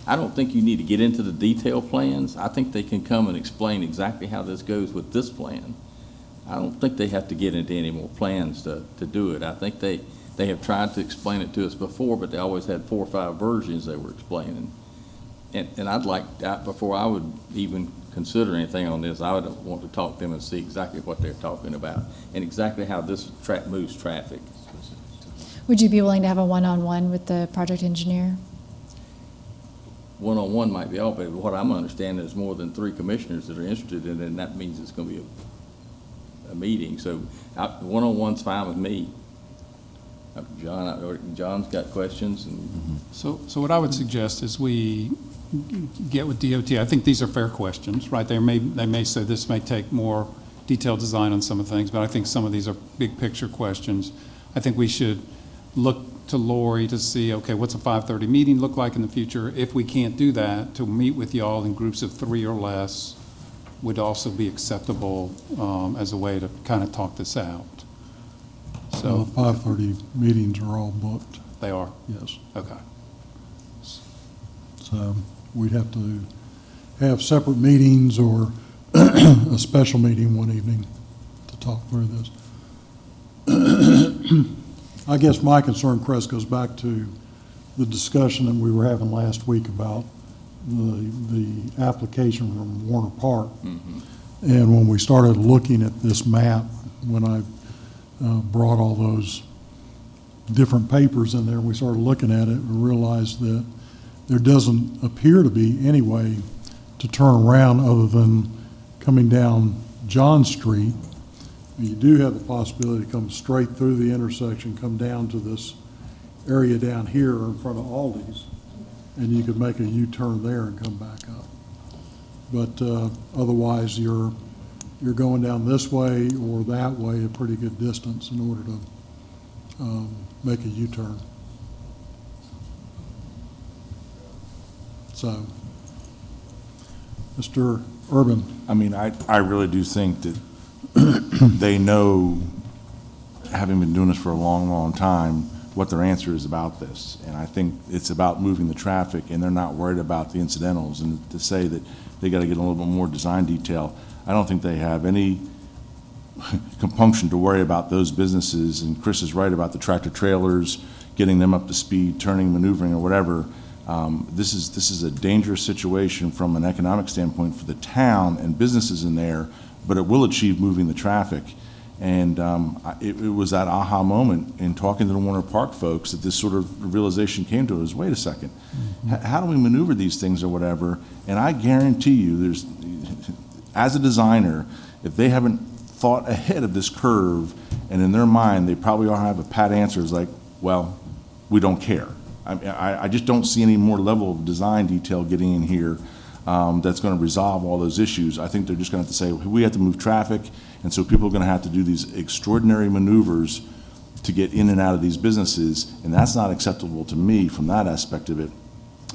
I don't think you need to get into the detailed plans. I think they can come and explain exactly how this goes with this plan. I don't think they have to get into any more plans to do it. I think they have tried to explain it to us before, but they always had 4 or 5 versions they were explaining. And I'd like that, before I would even consider anything on this, I would want to talk to them and see exactly what they're talking about and exactly how this moves traffic. Would you be willing to have a one-on-one with the project engineer? one-on-one might be off, but what I'm understanding is more than 3 commissioners that are interested in it, and that means it's going to be a meeting. So one-on-one's fine with me. John's got questions, and So what I would suggest is we get with DOT. I think these are fair questions, right? They may say this may take more detailed design on some of the things, but I think some of these are big picture questions. I think we should look to Lori to see, okay, what's a 5:30 meeting look like in the future? If we can't do that, to meet with y'all in groups of 3 or less would also be acceptable as a way to kind of talk this out. So So 5:30 meetings are all booked, they are? yes. Okay. So we'd have to have separate meetings or a special meeting one evening to talk through this. I guess my concern, Chris, goes back to the discussion that we were having last week about the application from Warner Park. And when we started looking at this map, when I brought all those different papers in there, we started looking at it and realized that there doesn't appear to be any way to turn around other than coming down John Street. You do have the possibility to come straight through the intersection, come down to this area down here in front of Aldi's, and you could make a U-turn there and come back up. But otherwise, you're going down this way or that way a pretty good distance in order to make a U-turn. So, Mr. Urban. I mean, I really do think that they know, having been doing this for a long, long time, what their answer is about this. And I think it's about moving the traffic, and they're not worried about the incidentals. And to say that they got to get a little bit more design detail, I don't think they have any compunction to worry about those businesses. And Chris is right about the tractor trailers, getting them up to speed, turning, maneuvering, or whatever. This is a dangerous situation from an economic standpoint for the town and businesses in there, but it will achieve moving the traffic. And it was that aha moment in talking to the Warner Park folks that this sort of realization came to us. Wait a second, how do we maneuver these things or whatever? And I guarantee you, as a designer, if they haven't thought ahead of this curve, and in their mind they probably all have a pat answer, is like, well, we don't care. I just don't see any more level of design detail getting in here that's going to resolve all those issues. I think they're just going to have to say, we have to move traffic, and so people are going to have to do these extraordinary maneuvers to get in and out of these businesses, and that's not acceptable to me from that aspect of it.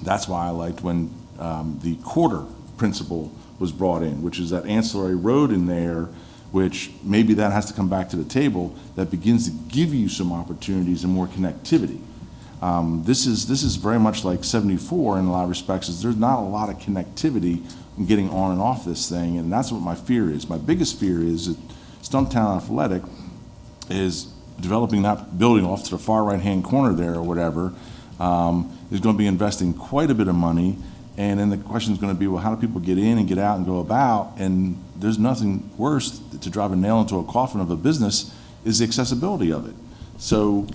That's why I liked when the quarter principle was brought in, which is that ancillary road in there, which maybe that has to come back to the table, that begins to give you some opportunities and more connectivity. This is very much like 74 in a lot of respects. There's not a lot of connectivity in getting on and off this thing, and that's what my fear is. My biggest fear is that Stumptown Athletic is developing that building off to the far right-hand corner there or whatever, is going to be investing quite a bit of money, and then the question is going to be, well, how do people get in and get out and go about? And there's nothing worse to drive a nail into a coffin of a business is the accessibility of it. So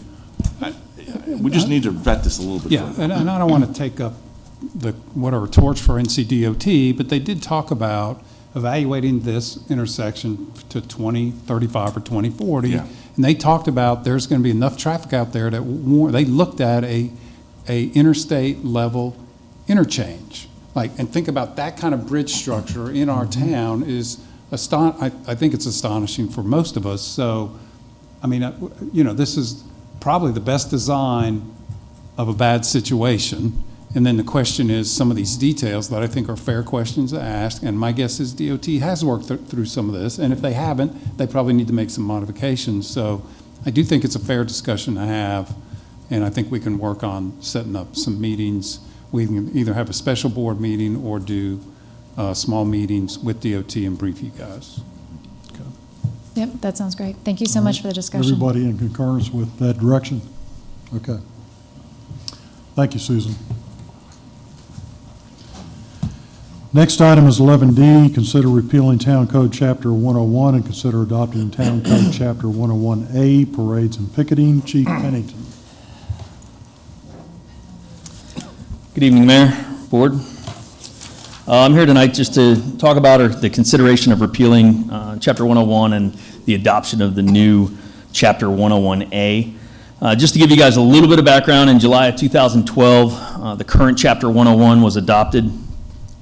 we just need to vet this a little bit further. And I don't want to take up whatever torch for NCDOT, but they did talk about evaluating this intersection to 2035 or 2040. Yeah. And they talked about there's going to be enough traffic out there that they looked at a interstate level interchange. And think about that kind of bridge structure in our town is I think it's astonishing for most of us. So, I mean, this is probably the best design of a bad situation. And then the question is some of these details that I think are fair questions to ask. And my guess is DOT has worked through some of this. And if they haven't, they probably need to make some modifications. So I do think it's a fair discussion to have. And I think we can work on setting up some meetings. We can either have a special board meeting or do small meetings with DOT and brief you guys. Yep, that sounds great. Thank you so much for the discussion. Everybody in concurrence with that direction? Okay. Thank you, Susan. Next item is 11D, consider repealing Town Code Chapter 101 and consider adopting Town Code Chapter 101A, parades and picketing. Chief Pennington. Good evening, Mayor, Board. I'm here tonight just to talk about the consideration of repealing Chapter 101 and the adoption of the new Chapter 101A. Just to give you guys a little bit of background, in July of 2012, the current Chapter 101 was adopted.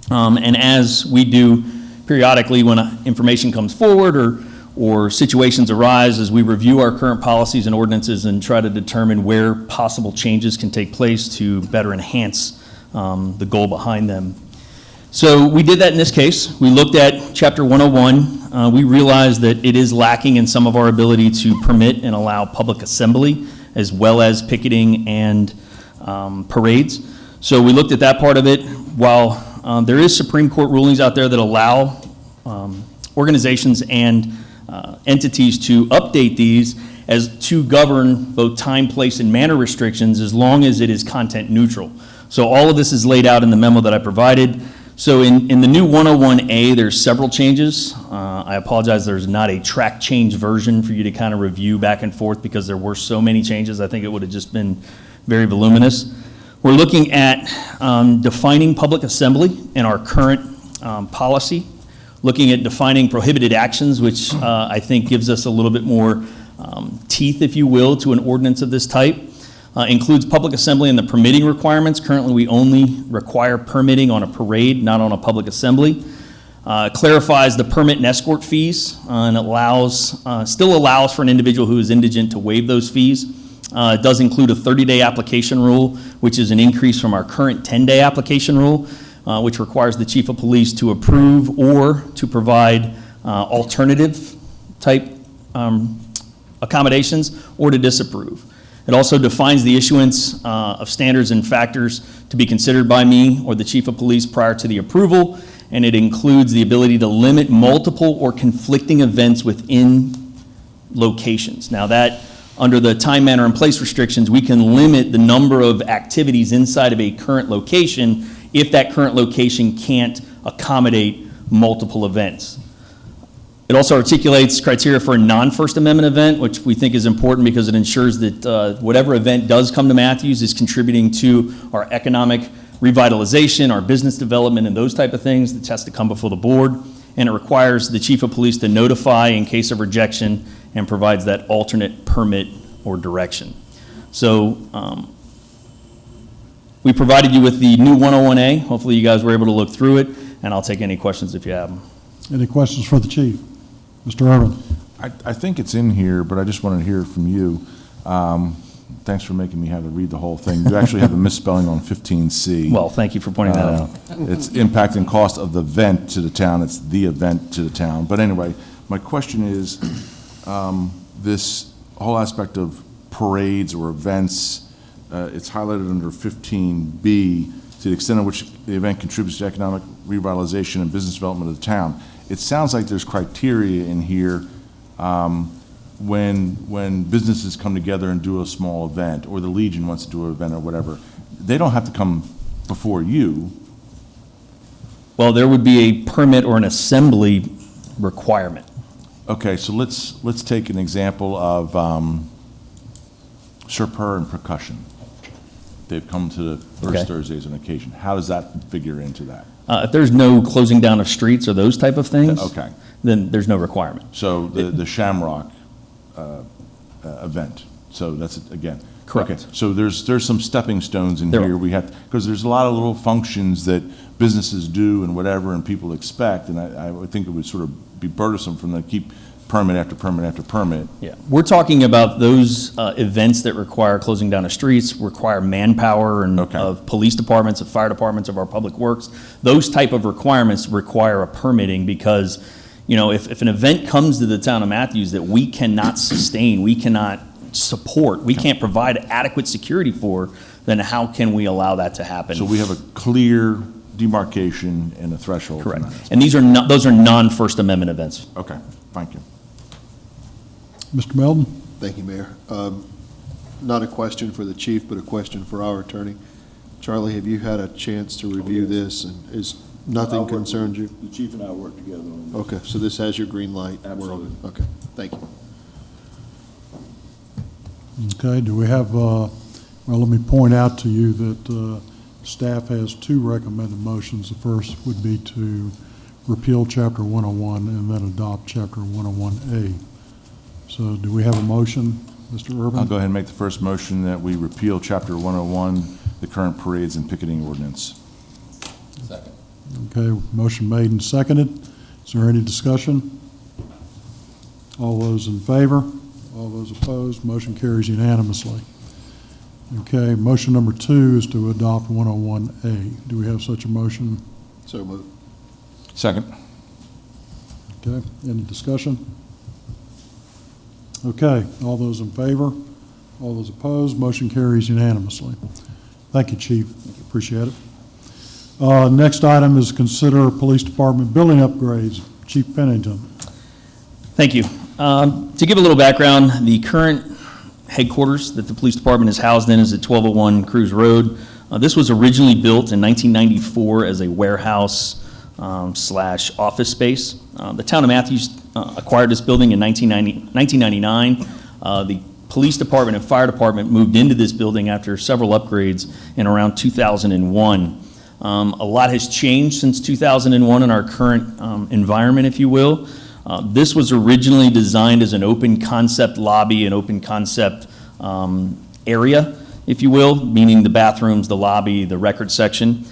And as we do periodically when information comes forward or situations arise, as we review our current policies and ordinances and try to determine where possible changes can take place to better enhance the goal behind them. So we did that in this case. We looked at Chapter 101. We realized that it is lacking in some of our ability to permit and allow public assembly, as well as picketing and parades. So we looked at that part of it. While there is Supreme Court rulings out there that allow organizations and entities to update these as to govern both time, place, and manner restrictions as long as it is content neutral. So all of this is laid out in the memo that I provided. So in the new 101A, there's several changes. I apologize, there's not a track change version for you to kind of review back and forth because there were so many changes. I think it would have just been very voluminous. We're looking at defining public assembly in our current policy, looking at defining prohibited actions, which I think gives us a little bit more teeth, if you will, to an ordinance of this type. Includes public assembly and the permitting requirements. Currently, we only require permitting on a parade, not on a public assembly. Clarifies the permit and escort fees and still allows for an individual who is indigent to waive those fees. It does include a 30-day application rule, which is an increase from our current 10-day application rule, which requires the chief of police to approve or to provide alternative type accommodations or to disapprove. It also defines the issuance of standards and factors to be considered by me or the chief of police prior to the approval, and it includes the ability to limit multiple or conflicting events within locations. Now that, under the time, manner, and place restrictions, we can limit the number of activities inside of a current location if that current location can't accommodate multiple events. It also articulates criteria for a non-First Amendment event, which we think is important because it ensures that whatever event does come to Matthews is contributing to our economic revitalization, our business development, and those type of things. That has to come before the board. And it requires the chief of police to notify in case of rejection and provides that alternate permit or direction. So we provided you with the new 101A. Hopefully you guys were able to look through it, and I'll take any questions if you have them. Any questions for the chief? Mr. Irvin? I think it's in here, but I just wanted to hear it from you. Thanks for making me have to read the whole thing. You actually have a misspelling on 15C. Well, thank you for pointing that out. It's impact and cost of the event to the town. It's the event to the town. But anyway, my question is, this whole aspect of parades or events, it's highlighted under 15B, to the extent in which the event contributes to economic revitalization and business development of the town. It sounds like there's criteria in here when businesses come together and do a small event, or the Legion wants to do an event or whatever. They don't have to come before you. Well, there would be a permit or an assembly requirement. Okay, so let's take an example of Serpur and Percussion. They've come to the first Thursday as an occasion. How does that figure into that? If there's no closing down of streets or those type of things, then there's no requirement. So the Shamrock event, so that's, again. Correct. Okay. So there's some stepping stones in here. We have, because there's a lot of little functions that businesses do and whatever, and people expect, and I would think it would sort of be burdensome for them to keep permit after permit after permit. Yeah, we're talking about those events that require closing down of streets, require manpower and of police departments, of fire departments, of our public works. Those type of requirements require a permitting because, you know, if an event comes to the town of Matthews that we cannot sustain, we cannot support, we can't provide adequate security for, then how can we allow that to happen? So we have a clear demarcation and a threshold. Correct. And those are non-First Amendment events. Okay, thank you. Mr. Melton? Thank you, Mayor. Not a question for the chief, but a question for our attorney. Charlie, have you had a chance to review this, and is nothing concerned you? The chief and I work together on this. Okay, so this has your green light? Absolutely. Okay, thank you. Okay, do we have, well, let me point out to you that Staff has two recommended motions. The first would be to repeal Chapter 101 and then adopt Chapter 101A. So do we have a motion, Mr. Urban? I'll go ahead and make the first motion that we repeal Chapter 101, the current parades and picketing ordinance. Second. Okay, motion made and seconded. Is there any discussion? All those in favor? All those opposed? Motion carries unanimously. Okay, motion number 2 is to adopt 101A. Do we have such a motion? So moved. Second. Okay, any discussion? Okay, all those in favor? All those opposed? Motion carries unanimously. Thank you, Chief. Appreciate it. Next item is consider police department building upgrades. Chief Pennington. Thank you. To give a little background, the current headquarters that the police department is housed in is at 1201 Cruz Road. This was originally built in 1994 as a warehouse slash office space. The town of Matthews acquired this building in 1999. The police department and fire department moved into this building after several upgrades in around 2001. A lot has changed since 2001 in our current environment, if you will. This was originally designed as an open concept lobby, an open concept area, if you will, meaning the bathrooms, the lobby, the record section.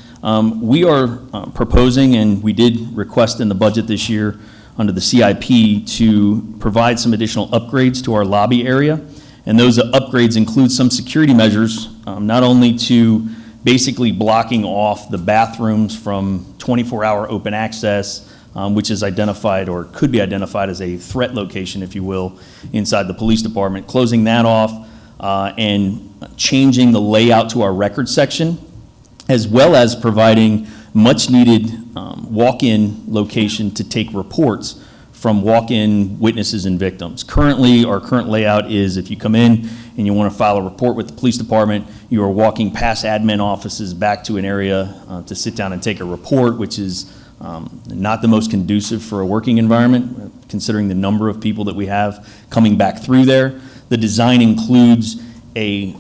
We are proposing, and we did request in the budget this year under the CIP to provide some additional upgrades to our lobby area. And those upgrades include some security measures, not only to basically blocking off the bathrooms from 24-hour open access, which is identified or could be identified as a threat location, if you will, inside the police department, closing that off and changing the layout to our record section, as well as providing much-needed walk-in location to take reports from walk-in witnesses and victims. Currently, our current layout is if you come in and you want to file a report with the police department, you are walking past admin offices back to an area to sit down and take a report, which is not the most conducive for a working environment, considering the number of people that we have coming back through there. The design includes a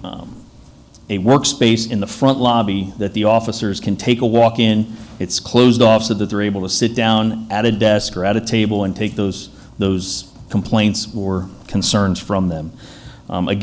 workspace in the front lobby that the officers can take a walk in. It's closed off so that they're able to sit down at a desk or at a table and take those complaints or concerns from them. Again,